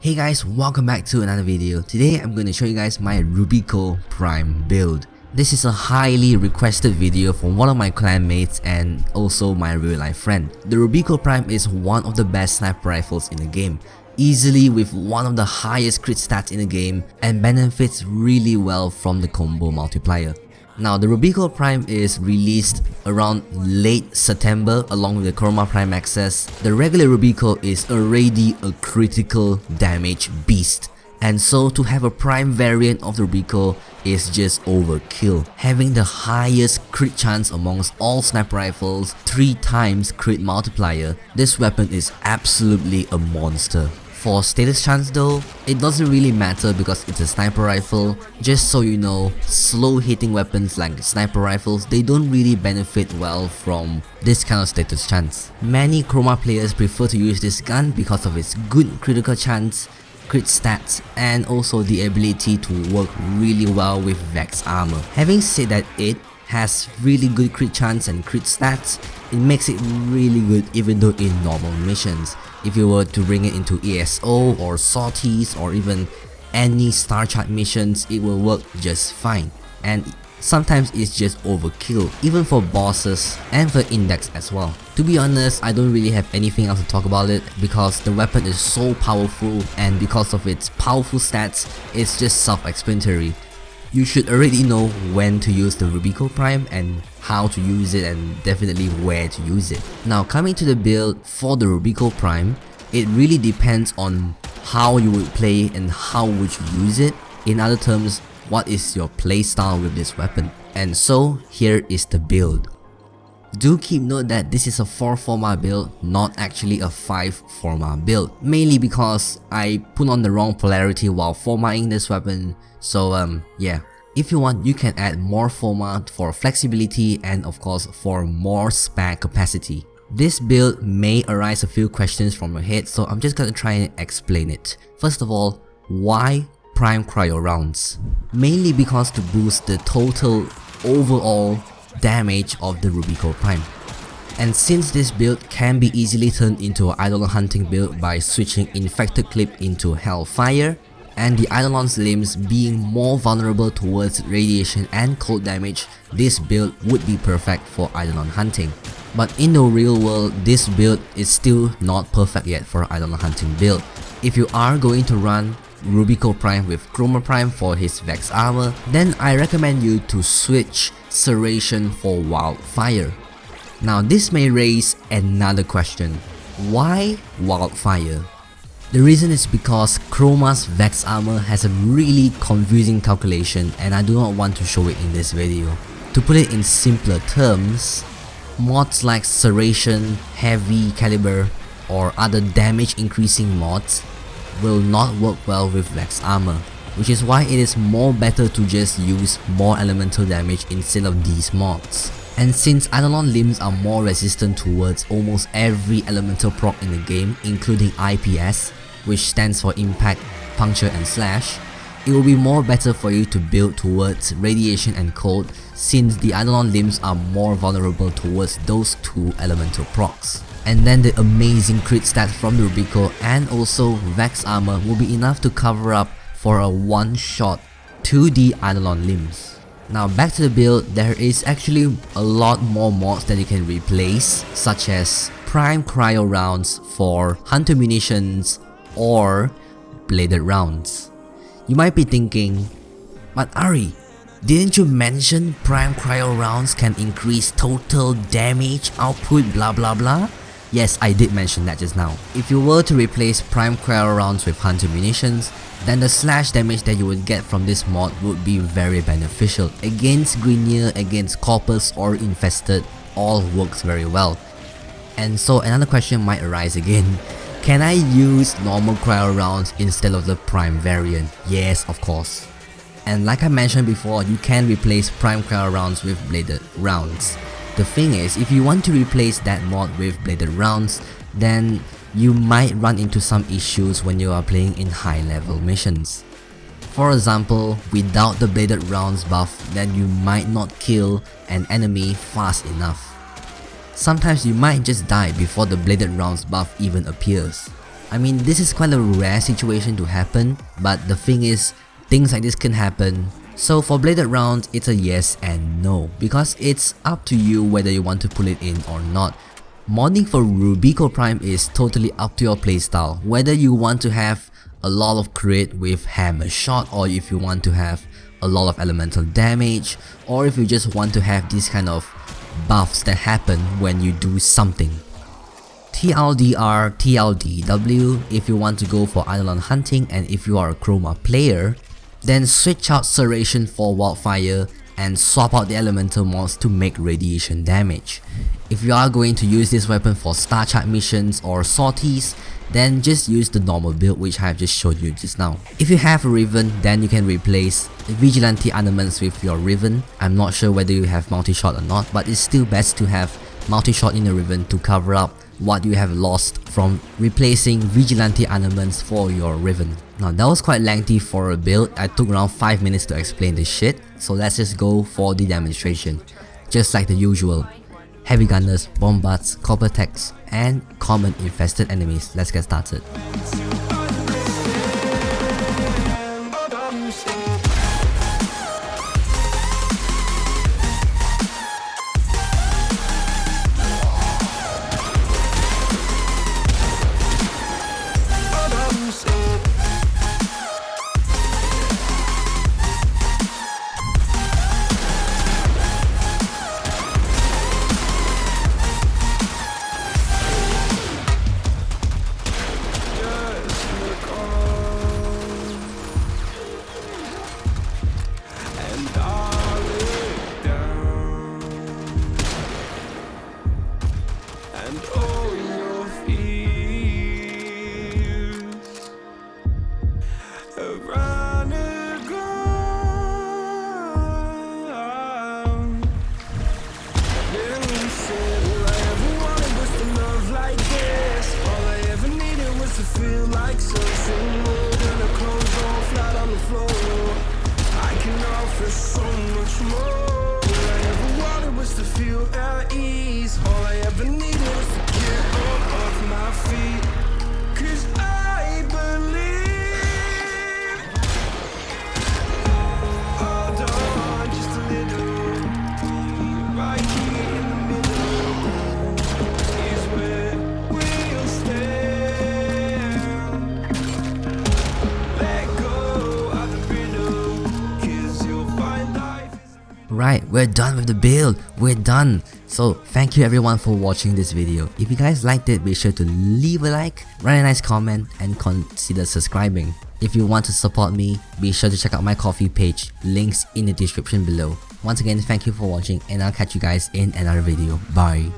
Hey guys, welcome back to another video. Today I'm going to show you guys my Rubico Prime build. This is a highly requested video from one of my clanmates and also my real life friend. The Rubico Prime is one of the best sniper rifles in the game, easily with one of the highest crit stats in the game and benefits really well from the combo multiplier. Now the Rubico Prime is released around late September along with the Forma Prime access. The regular Rubico is already a critical damage beast, and so to have a prime variant of the Rubico is just overkill. Having the highest crit chance amongst all sniper rifles, 3 times crit multiplier, this weapon is absolutely a monster. For status chance though, it doesn't really matter because it's a sniper rifle. Just so you know, slow hitting weapons like sniper rifles, they don't really benefit well from this kind of status chance. Many Chroma players prefer to use this gun because of its good critical chance, crit stats, and also the ability to work really well with Vex armor. Having said that it has really good crit chance and crit stats, it makes it really good even though in normal missions. If you were to bring it into ESO or sorties or even any star chart missions, it will work just fine. And sometimes it's just overkill, even for bosses and for index as well. To be honest, I don't really have anything else to talk about it because the weapon is so powerful, and because of its powerful stats, it's just self-explanatory. You should already know when to use the Rubico Prime and how to use it, and definitely where to use it. Now coming to the build for the Rubico Prime, it really depends on how you would play and how would you use it. In other terms, what is your playstyle with this weapon? And so here is the build. Do keep note that this is a 4 Forma build, not actually a 5 Forma build, mainly because I put on the wrong polarity while formaing this weapon. So yeah, if you want, you can add more Forma for flexibility and of course for more spare capacity. This build may arise a few questions from your head, so I'm just gonna try and explain it. First of all, why Prime Cryo rounds? Mainly because to boost the total overall damage of the Rubico Prime. And since this build can be easily turned into an Eidolon hunting build by switching Infected Clip into Hellfire, and the Eidolon's limbs being more vulnerable towards radiation and cold damage, this build would be perfect for Eidolon hunting. But in the real world, this build is still not perfect yet for Eidolon hunting build. If you are going to run Rubico Prime with Chroma Prime for his Vex armor, then I recommend you to switch Serration for Wildfire. Now this may raise another question. Why Wildfire? The reason is because Chroma's Vex armor has a really confusing calculation and I do not want to show it in this video. To put it in simpler terms, mods like Serration, Heavy Caliber or other damage increasing mods will not work well with Vex armor, which is why it is more better to just use more elemental damage instead of these mods. And since Eidolon limbs are more resistant towards almost every elemental proc in the game, including IPS, which stands for Impact, Puncture and Slash, it will be more better for you to build towards radiation and cold, since the Eidolon limbs are more vulnerable towards those 2 elemental procs. And then the amazing crit stats from the Rubico and also Vex armor will be enough to cover up for a one-shot to the Eidolon limbs. Now back to the build, there is actually a lot more mods that you can replace, such as Prime Cryo rounds for Hunter munitions or bladed rounds. You might be thinking, but Ari, didn't you mention Prime Cryo rounds can increase total damage output blah blah blah? Yes, I did mention that just now. If you were to replace Prime Cryo rounds with Hunter munitions, then the slash damage that you would get from this mod would be very beneficial. Against Grenier, against Corpus or Infested, all works very well. And so another question might arise again. Can I use normal Cryo rounds instead of the Prime variant? Yes, of course. And like I mentioned before, you can replace Prime Cryo rounds with bladed rounds. The thing is, if you want to replace that mod with bladed rounds, then you might run into some issues when you are playing in high level missions. For example, without the bladed rounds buff, then you might not kill an enemy fast enough. Sometimes you might just die before the bladed rounds buff even appears. I mean, this is quite a rare situation to happen, but the thing is, things like this can happen. So for bladed round, it's a yes and no, because it's up to you whether you want to pull it in or not. Modding for Rubico Prime is totally up to your playstyle, whether you want to have a lot of crit with hammer shot, or if you want to have a lot of elemental damage, or if you just want to have these kind of buffs that happen when you do something. TLDR, TLDW if you want to go for Eidolon hunting, and if you are a Chroma player, then switch out Serration for Wildfire and swap out the elemental mods to make radiation damage. If you are going to use this weapon for star chart missions or sorties, then just use the normal build which I have just showed you just now. If you have a riven, then you can replace vigilante ornaments with your riven. I'm not sure whether you have multi-shot or not, but it's still best to have multi-shot in a riven to cover up what you have lost from replacing vigilante ornaments for your riven. Now that was quite lengthy for a build. I took around 5 minutes to explain this shit, so let's just go for the demonstration. Just like the usual, heavy gunners, bombards, copper techs, and common infested enemies. Let's get started. Right, we're done with the build, we're done. So thank you everyone for watching this video. If you guys liked it, be sure to leave a like, write a nice comment, and consider subscribing. If you want to support me, be sure to check out my Ko-fi page, links in the description below. Once again, thank you for watching, and I'll catch you guys in another video. Bye.